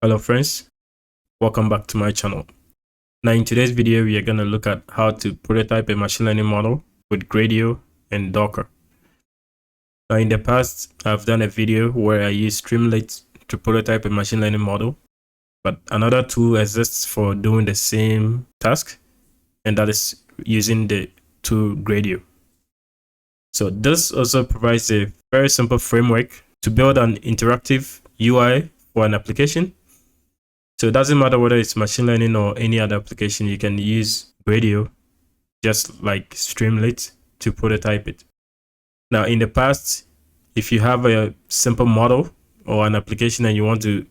Hello friends, welcome back to my channel. Now in today's video, we are going to look at how to prototype a machine learning model with Gradio and Docker. Now in the past, I've done a video where I used Streamlit to prototype a machine learning model, but another tool exists for doing the same task, and that is using the tool Gradio. So this also provides a very simple framework to build an interactive UI for an application. So it doesn't matter whether it's machine learning or any other application, you can use Gradio just like Streamlit to prototype it. Now in the past, if you have a simple model or an application and you want to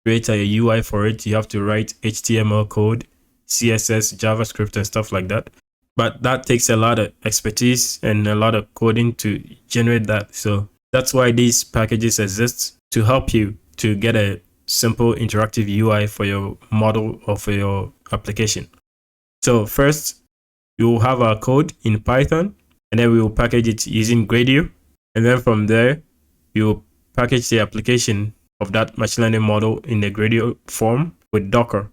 create a UI for it, you have to write HTML code, CSS, JavaScript and stuff like that. But that takes a lot of expertise and a lot of coding to generate that. So that's why these packages exist, to help you to get a simple interactive UI for your model or for your application. So first, you will have our code in Python, and then we will package it using Gradio. And then from there, you will package the application of that machine learning model in the Gradio form with Docker.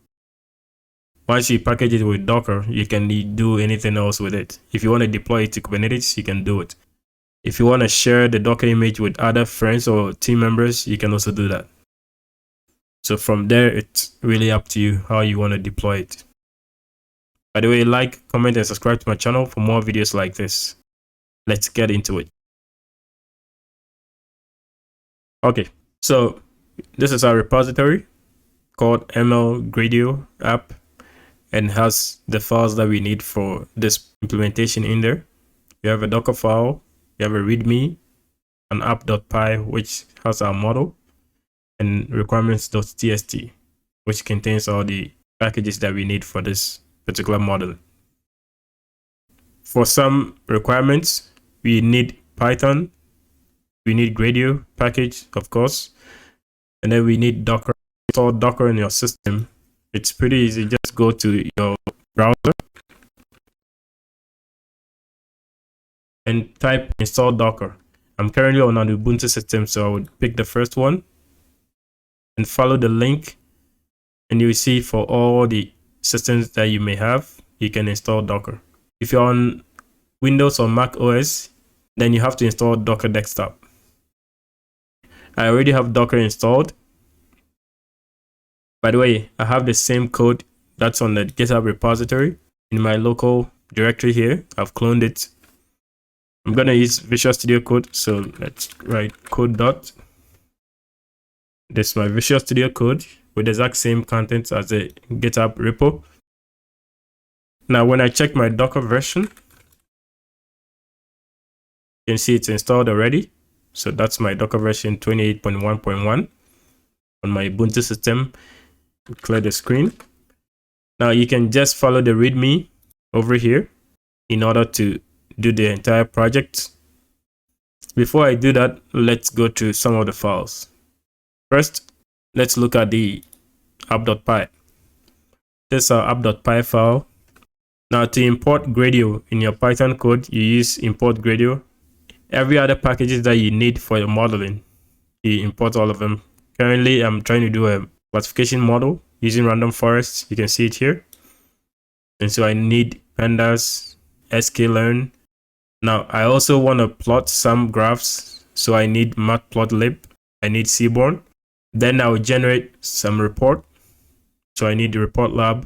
Once you package it with Docker, you can do anything else with it. If you want to deploy it to Kubernetes, you can do it. If you want to share the Docker image with other friends or team members, you can also do that. So from there, it's really up to you how you want to deploy it. By the way, like, comment, and subscribe to my channel for more videos like this. Let's get into it. Okay, so this is our repository called ML Gradio App, and has the files that we need for this implementation in there. You have a Dockerfile, you have a README, an app.py, which has our model, and requirements.txt, which contains all the packages that we need for this particular model. For some requirements, we need Python, we need Gradio package, of course, and then we need Docker. Install Docker in your system. It's pretty easy. Just go to your browser and type install Docker. I'm currently on an Ubuntu system, so I would pick the first one and follow the link, and you will see for all the systems that you may have, you can install Docker. If you're on Windows or Mac OS, then you have to install Docker Desktop. I already have Docker installed. By the way, I have the same code that's on the GitHub repository in my local directory here. I've cloned it. I'm going to use Visual Studio Code, so let's write code dot. This is my Visual Studio Code with the exact same contents as the GitHub repo. Now, when I check my Docker version, you can see it's installed already. So that's my Docker version 28.1.1 on my Ubuntu system. Clear the screen. Now you can just follow the README over here in order to do the entire project. Before I do that, let's go to some of the files. First, let's look at the app.py. This is our app.py file. Now to import Gradio in your Python code, you use import Gradio. Every other packages that you need for your modeling, you import all of them. Currently, I'm trying to do a classification model using random forests. You can see it here. And so I need pandas, Scikit-learn. Now I also want to plot some graphs. So I need matplotlib. I need Seaborn. Then I will generate some report. So I need the ReportLab.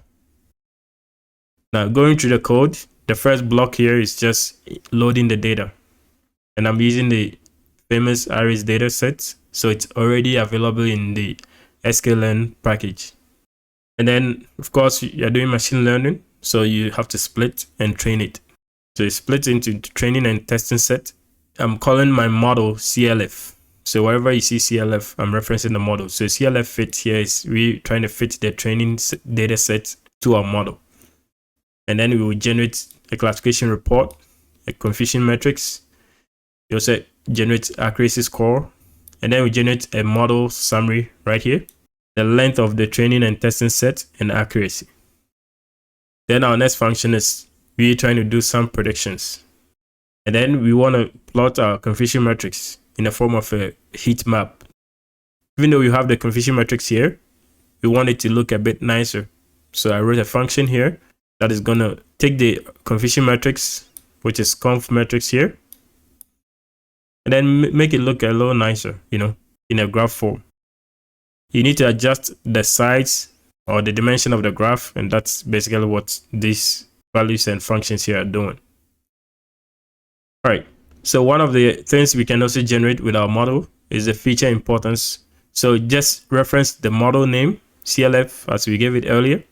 Now going through the code, the first block here is just loading the data. And I'm using the famous arrays data set. So it's already available in the Scikit-learn package. And then, of course, you're doing machine learning, so you have to split and train it. So you split into training and testing set. I'm calling my model CLF. So wherever you see CLF, I'm referencing the model. So CLF fit here is we trying to fit the training data set to our model. And then we will generate a classification report, a confusion matrix. We also generate accuracy score. And then we generate a model summary right here. The length of the training and testing set and accuracy. Then our next function is we're trying to do some predictions. And then we want to plot our confusion matrix in the form of a heat map. Even though you have the confusion matrix here, we want it to look a bit nicer. So I wrote a function here that is going to take the confusion matrix, which is conf matrix here, and then make it look a little nicer, in a graph form. You need to adjust the size or the dimension of the graph, and that's basically what these values and functions here are doing. All right, so one of the things we can also generate with our model is the feature importance. So just reference the model name, CLF, as we gave it earlier,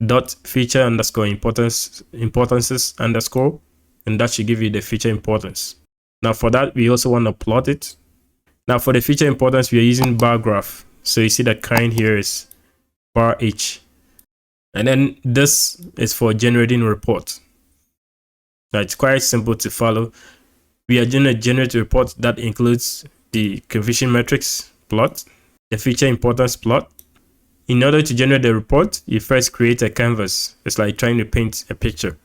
dot feature underscore importances underscore, and that should give you the feature importance. Now for that, we also want to plot it. Now for the feature importance, we are using bar graph. So you see the kind here is bar H. And then this is for generating report. Now it's quite simple to follow. We are going to generate a report that includes the confusion matrix plot, the feature importance plot. In order to generate the report, you first create a canvas. It's like trying to paint a picture.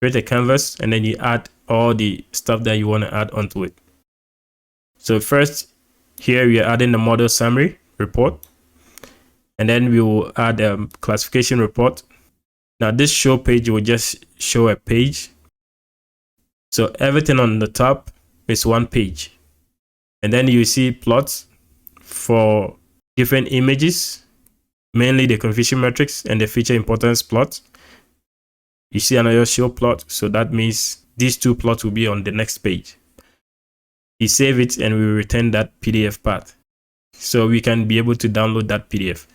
Create a canvas, and then you add all the stuff that you want to add onto it. So first, here we are adding the model summary report, and then we will add a classification report. Now this show page will just show a page. So everything on the top is one page. And then you see plots for different images, mainly the confusion matrix and the feature importance plot. You see another show plot, so that means these two plots will be on the next page. You save it and we return that PDF path. So we can be able to download that PDF.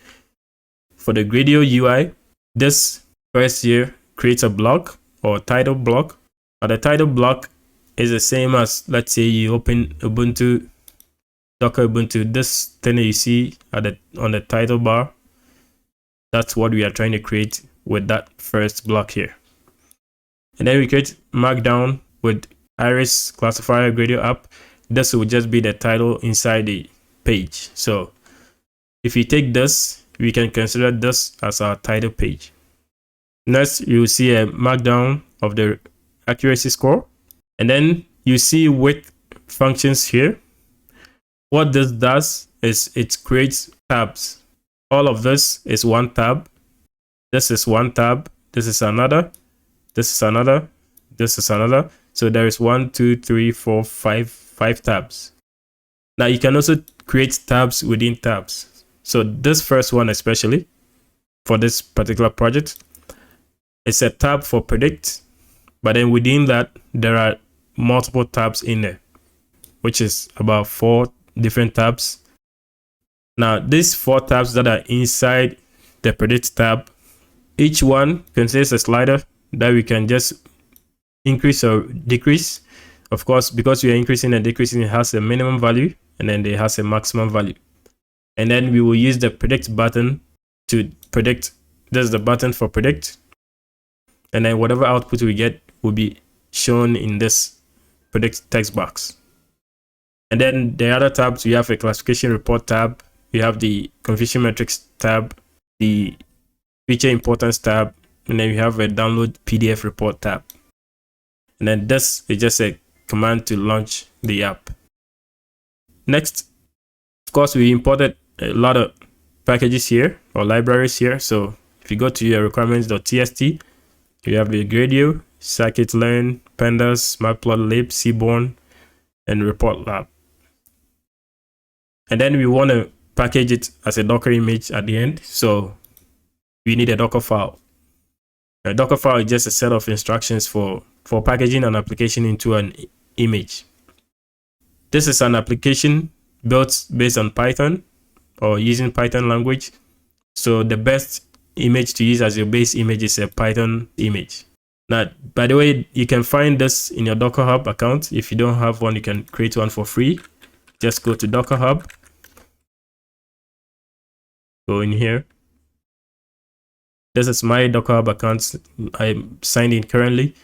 For the Gradio UI, this first here creates a block or title block. Now the title block is the same as, let's say you open Ubuntu, Docker Ubuntu, this thing you see on the title bar, that's what we are trying to create with that first block here. And then we create Markdown with Iris classifier Gradio App. This will just be the title inside the page. So if you take this, we can consider this as our title page. Next, you will see a markdown of the accuracy score. And then you see width functions here. What this does is it creates tabs. All of this is one tab. This is one tab. This is another. This is another. This is another. So there is 1, 2, 3, 4, 5 tabs. Now you can also create tabs within tabs. So this first one, especially for this particular project, it's a tab for predict, but then within that there are multiple tabs in there, which is about 4 different tabs. Now these 4 tabs that are inside the predict tab, each one contains a slider that we can just increase or decrease. Of course, because we are increasing and decreasing, it has a minimum value and then it has a maximum value. And then we will use the predict button to predict. This is the button for predict. And then whatever output we get will be shown in this predict text box. And then the other tabs, we have a classification report tab, we have the confusion matrix tab, the feature importance tab, and then we have a download PDF report tab. And then this is just a command to launch the app. Next, of course, we imported a lot of packages here or libraries here. So if you go to your requirements.txt, you have the Gradio, Scikit-learn, Pandas, Matplotlib, Seaborn, and ReportLab. And then we want to package it as a Docker image at the end. So we need a Dockerfile. A Dockerfile is just a set of instructions for packaging an application into an image. This is an application built based on Python or using Python language. So the best image to use as your base image is a Python image. Now, by the way, you can find this in your Docker Hub account. If you don't have one, you can create one for free. Just go to Docker Hub. Go in here. This is my Docker Hub account. I'm signed in currently.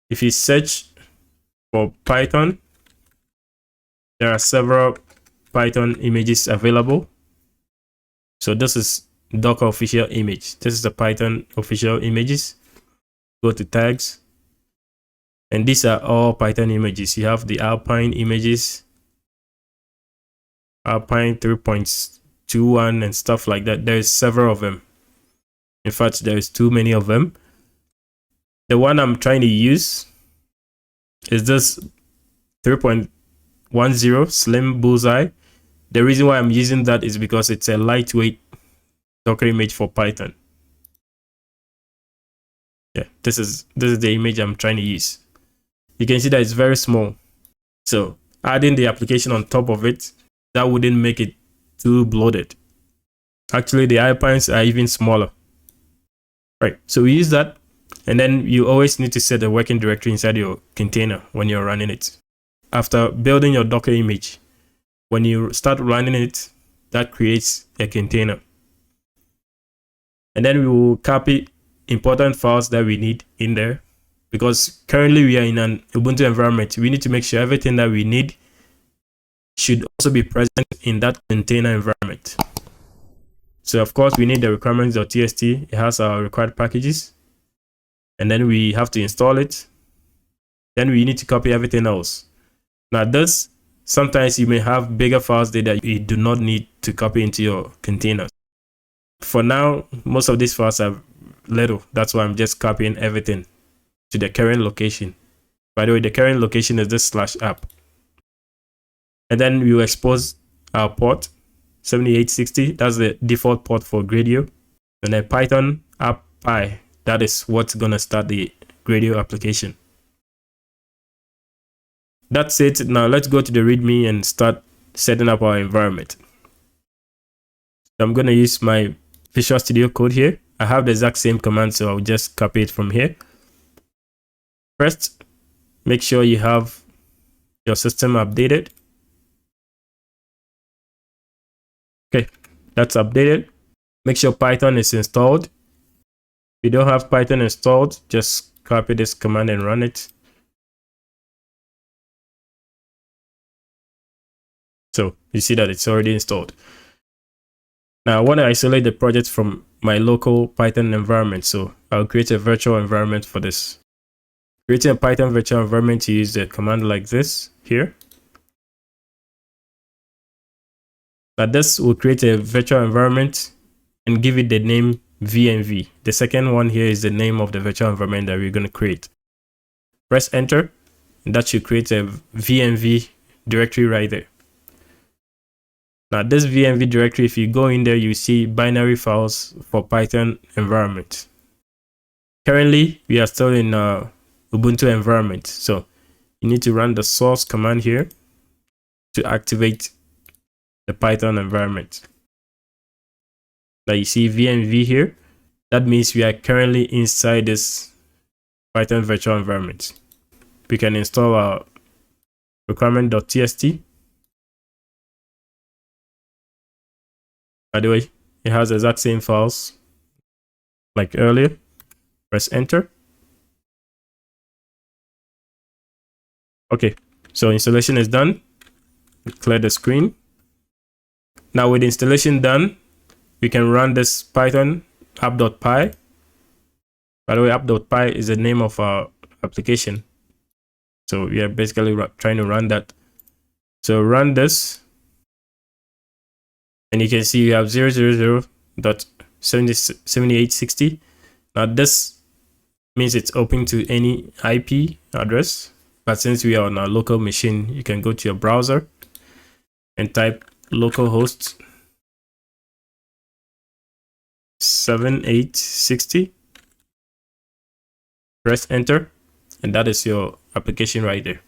If you search for Python, there are several Python images available. So this is Docker official image. This is the Python official images. Go to tags. And these are all Python images. You have the Alpine images, Alpine 3.2 2.1 and stuff like that. There's several of them. In fact, there's too many of them. The one I'm trying to use is this 3.10 Slim Bullseye. The reason why I'm using that is because it's a lightweight Docker image for Python. Yeah, this is the image I'm trying to use. You can see that it's very small. So adding the application on top of it, that wouldn't make it too bloated. Actually, the ipines are even smaller. Right, so we use that, and then you always need to set a working directory inside your container when you're running it. After building your Docker image, when you start running it, that creates a container. And then we will copy important files that we need in there, because currently we are in an Ubuntu environment. We need to make sure everything that we need should also be present in that container environment. So of course we need the requirements.txt. It has our required packages, and then we have to install it. Then we need to copy everything else. Now this, sometimes you may have bigger files there that you do not need to copy into your containers. For now, most of these files are little. That's why I'm just copying everything to the current location. By the way, the current location is this /app. And then we will expose our port 7860. That's the default port for Gradio. And then Python app py. That is what's gonna start the Gradio application. That's it. Now let's go to the README and start setting up our environment. So I'm gonna use my Visual Studio Code here. I have the exact same command, so I'll just copy it from here. First, make sure you have your system updated. Okay, that's updated. Make sure Python is installed. If you don't have Python installed, just copy this command and run it. So you see that it's already installed. Now I want to isolate the project from my local Python environment. So I'll create a virtual environment for this. Creating a Python virtual environment, you use the command like this here. Now this will create a virtual environment and give it the name VNV. The second one here is the name of the virtual environment that we're going to create. Press enter, and that should create a VNV directory right there. Now this VNV directory, if you go in there, you see binary files for Python environment. Currently, we are still in Ubuntu environment. So you need to run the source command here to activate the Python environment. Now you see VNV here. That means we are currently inside this Python virtual environment. We can install our requirement.txt. By the way, it has the exact same files like earlier. Press enter. Okay, so installation is done. Clear the screen. Now with installation done, we can run this Python app.py. By the way, app.py is the name of our application. So we are basically trying to run that. So run this. And you can see you have 000.7860. Now this means it's open to any IP address. But since we are on our local machine, you can go to your browser and type localhost 7860. Press enter, and that is your application right there.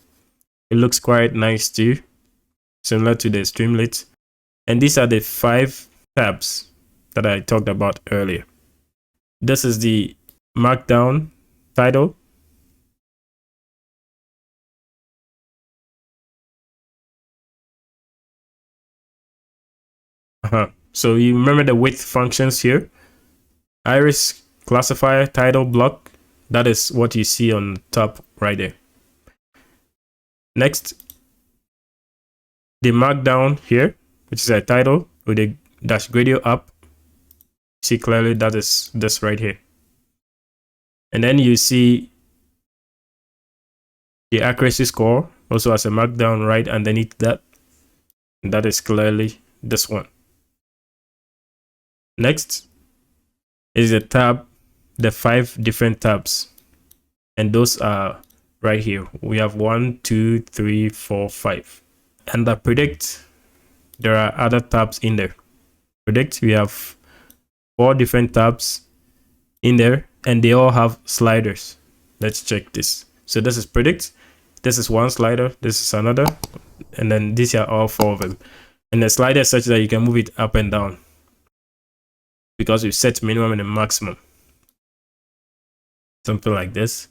It looks quite nice too, similar to the Streamlit. And these are the 5 tabs that I talked about earlier. This is the markdown title. So you remember the width functions here. Iris, classifier, title, block. That is what you see on top right there. Next, the markdown here, which is a title with a -Gradio App. See clearly that is this right here. And then you see the accuracy score also as a markdown right underneath that. And that is clearly this one. Next is the tab, the 5 different tabs, and those are right here. We have 1, 2, 3, 4, 5. Under predict, there are other tabs in there. Predict, we have 4 different tabs in there, and they all have sliders. Let's check this. So this is predict, this is one slider, this is another, and then these are all 4 of them. And the slider is such that you can move it up and down because we set minimum and a maximum. Something like this.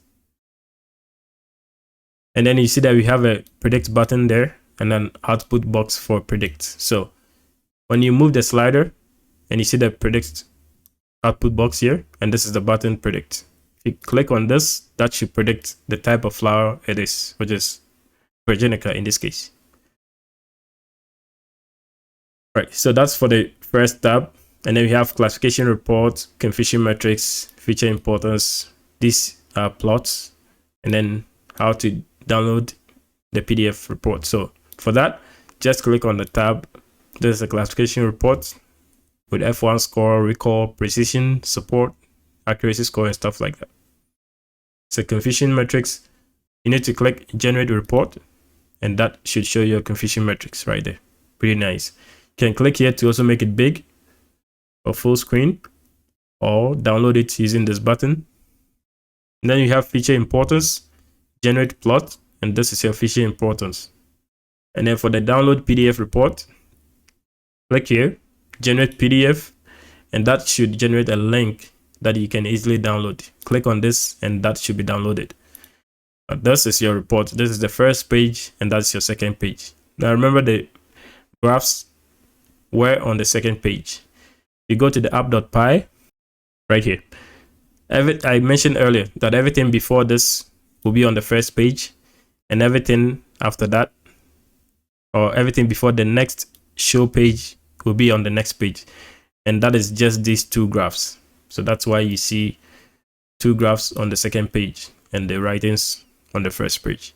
And then you see that we have a predict button there and an output box for predict. So when you move the slider and you see the predict output box here, and this is the button predict. If you click on this, that should predict the type of flower it is, which is Virginica in this case. Right, so that's for the first tab. And then we have classification report, confusion metrics, feature importance. These are plots, and then how to download the PDF report. So for that, just click on the tab. There's a classification report with F1 score, recall, precision, support, accuracy score, and stuff like that. So confusion metrics, you need to click generate report, and that should show your confusion metrics right there. Pretty nice. You can click here to also make it big or full screen, or download it using this button. And then you have feature importance, generate plot, and this is your feature importance. And then for the download PDF report, click here, generate PDF, and that should generate a link that you can easily download. Click on this and that should be downloaded. This is your report. This is the first page and that's your second page. Now remember, the graphs were on the second page. You go to the app.py right here. I mentioned earlier that everything before this will be on the first page, and everything after that, or everything before the next show page, will be on the next page. And that is just these 2 graphs. So that's why you see 2 graphs on the second page and the writings on the first page.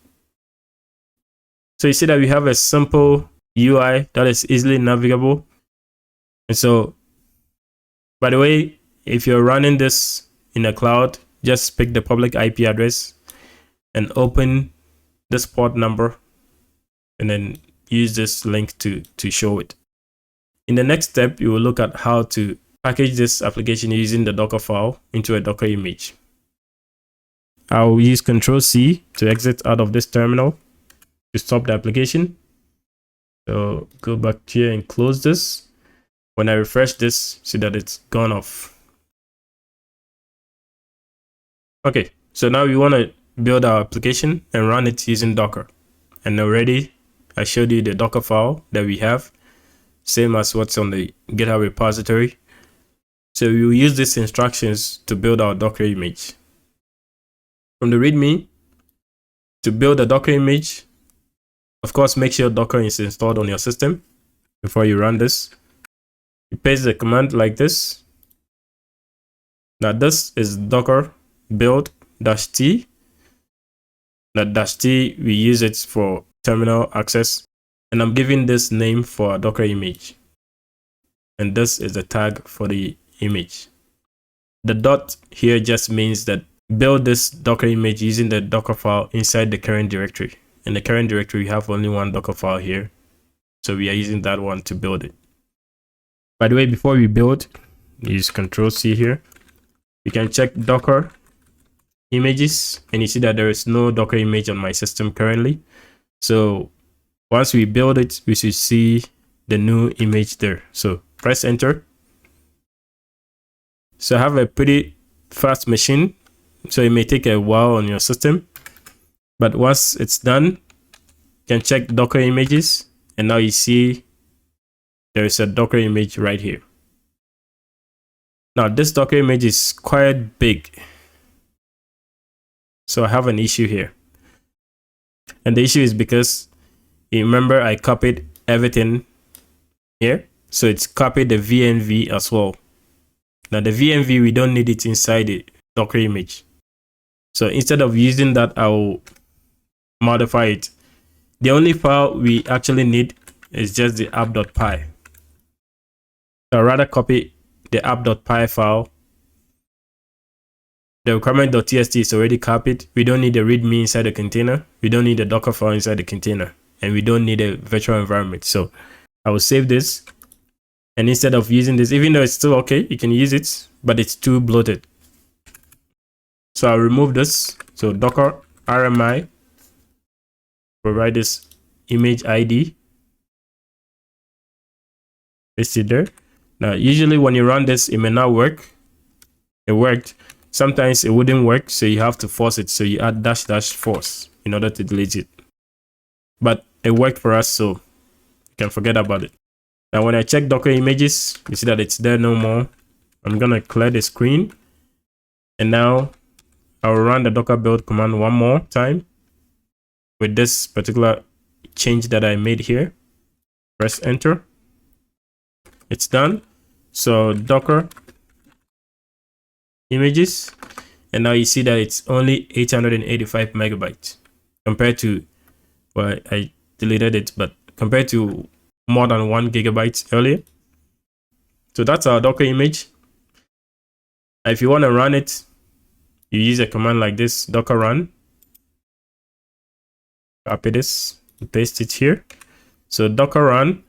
So you see that we have a simple UI that is easily navigable. And so, by the way, if you're running this in a cloud, just pick the public IP address and open this port number and then use this link to show it. In the next step, you will look at how to package this application using the Dockerfile into a Docker image. I'll use Ctrl+C to exit out of this terminal to stop the application. So go back here and close this. When I refresh this, see that it's gone off. Okay, so now we want to build our application and run it using Docker. And already I showed you the Docker file that we have, same as what's on the GitHub repository. So we will use these instructions to build our Docker image. From the README, to build a Docker image, of course, make sure Docker is installed on your system before you run this. You paste the command like this. Now this is Docker build -t. That -t, we use it for terminal access. And I'm giving this name for a Docker image. And this is the tag for the image. The dot here just means that build this Docker image using the Docker file inside the current directory. In the current directory, we have only one Docker file here. So we are using that one to build it. By the way, before we build, use Ctrl+C here. You can check Docker images, and you see that there is no Docker image on my system currently. So once we build it, we should see the new image there. So press enter. So I have a pretty fast machine, so it may take a while on your system, but once it's done, you can check Docker images, and now you see there is a Docker image right here. Now this Docker image is quite big, so I have an issue here. And the issue is because, you remember, I copied everything here, so it's copied the VNV as well. Now the VNV, we don't need it inside the Docker image. So instead of using that, I'll modify it. The only file we actually need is just the app.py. I'd rather copy the app.py file. The requirement.txt is already copied. We don't need the readme inside the container. We don't need the Dockerfile inside the container. And we don't need a virtual environment. So I will save this. And instead of using this, even though it's still okay, you can use it, but it's too bloated. So I'll remove this. So Docker RMI, provide this image ID. Paste it there. Now, usually when you run this, it may not work. It worked. Sometimes it wouldn't work, so you have to force it. So you add --force in order to delete it. But it worked for us, so you can forget about it. Now, when I check Docker images, you see that it's there no more. I'm going to clear the screen. And now I'll run the Docker build command one more time with this particular change that I made here. Press enter. It's done. So Docker images, and now you see that it's only 885 megabytes compared to, well, I deleted it, but compared to more than 1 gigabyte earlier. So that's our Docker image. If you want to run it, you use a command like this, docker run. Copy this, paste it here. So docker run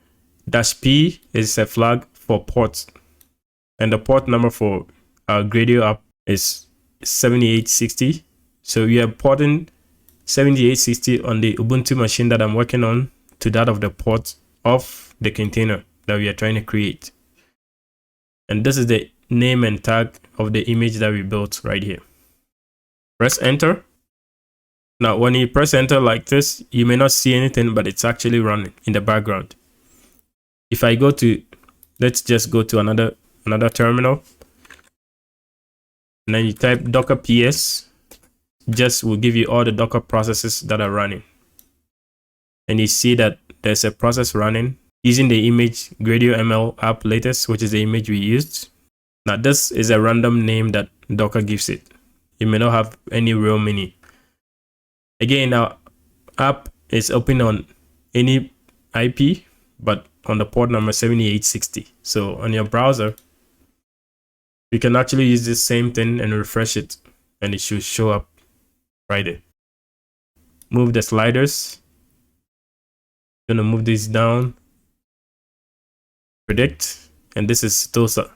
-p is a flag for port, and the port number for our Gradio app is 7860. So we are porting 7860 on the Ubuntu machine that I'm working on to that of the port of the container that we are trying to create. And this is the name and tag of the image that we built right here. Press enter. Now, when you press enter like this, you may not see anything, but it's actually running in the background. If I go to, let's just go to another terminal, and then you type docker ps, just will give you all the Docker processes that are running. And you see that there's a process running using the image Gradio ML app latest, which is the image we used. Now, this is a random name that Docker gives it. It may not have any real meaning. Again, our app is open on any IP, but on the port number 7860. So on your browser, you can actually use the same thing and refresh it, and it should show up right there. Move the sliders. I'm gonna move this down. Predict, and this is TOSA.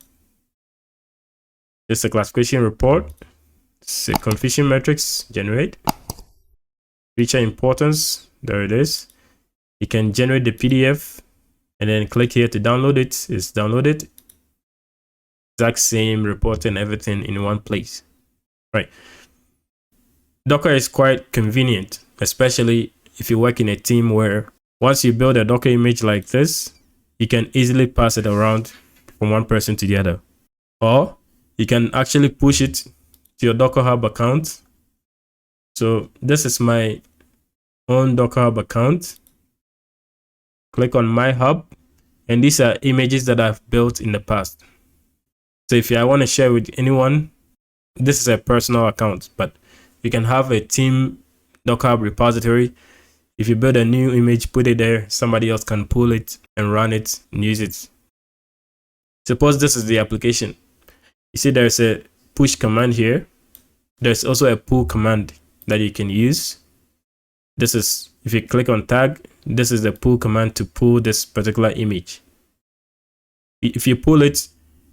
This is a classification report. It's a confusion matrix, generate. Feature importance, there it is. You can generate the PDF and then click here to download it. It's downloaded. Exact same report and everything in one place, right? Docker is quite convenient, especially if you work in a team where once you build a Docker image like this, you can easily pass it around from one person to the other. Or you can actually push it to your Docker Hub account. So this is my own Docker Hub account. Click on my hub, and these are images that I've built in the past. So if I want to share with anyone, this is a personal account, but you can have a team Docker Hub repository. If you build a new image, put it there, somebody else can pull it and run it and use it. Suppose this is the application. You see there's a push command here. There's also a pull command that you can use. This is, if you click on tag, this is the pull command to pull this particular image. If you pull it,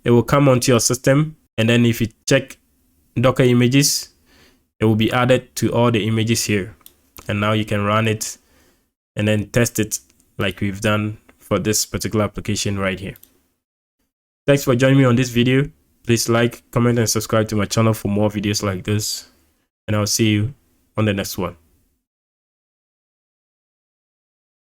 it will come onto your system, and then if you check Docker images, it will be added to all the images here. And now you can run it and then test it like we've done for this particular application right here. Thanks for joining me on this video. Please like, comment, and subscribe to my channel for more videos like this. And I'll see you on the next one.